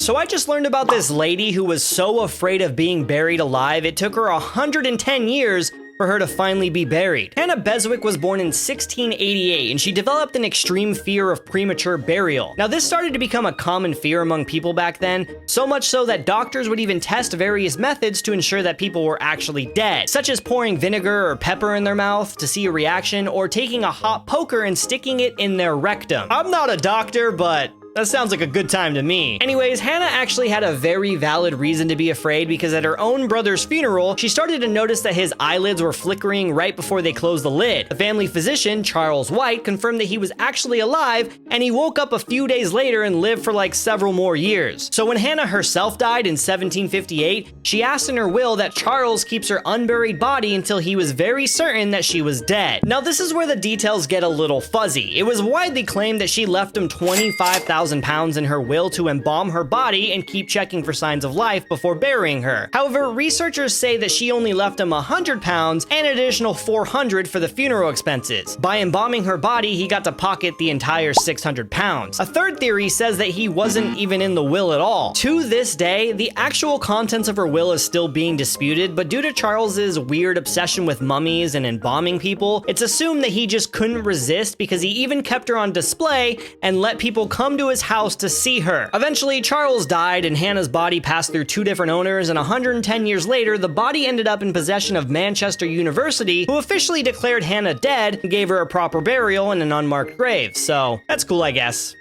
So I just learned about this lady who was so afraid of being buried alive, it took her 110 years for her to finally be buried. Hannah Beswick was born in 1688, and she developed an extreme fear of premature burial. Now, this started to become a common fear among people back then, so much so that doctors would even test various methods to ensure that people were actually dead, such as pouring vinegar or pepper in their mouth to see a reaction, or taking a hot poker and sticking it in their rectum. I'm not a doctor, but that sounds like a good time to me. Anyways, Hannah actually had a very valid reason to be afraid, because at her own brother's funeral, she started to notice that his eyelids were flickering right before they closed the lid. The family physician, Charles White, confirmed that he was actually alive, and he woke up a few days later and lived for like several more years. So when Hannah herself died in 1758, she asked in her will that Charles keeps her unburied body until he was very certain that she was dead. Now, this is where the details get a little fuzzy. It was widely claimed that she left him 25,000 pounds in her will to embalm her body and keep checking for signs of life before burying her. However, researchers say that she only left him 100 pounds and an additional 400 for the funeral expenses. By embalming her body, he got to pocket the entire 600 pounds. A third theory says that he wasn't even in the will at all. To this day, the actual contents of her will is still being disputed, but due to Charles's weird obsession with mummies and embalming people, it's assumed that he just couldn't resist, because he even kept her on display and let people come to his house to see her. Eventually, Charles died and Hannah's body passed through 2 different owners, and 110 years later, the body ended up in possession of Manchester University, who officially declared Hannah dead and gave her a proper burial in an unmarked grave. So that's cool, I guess.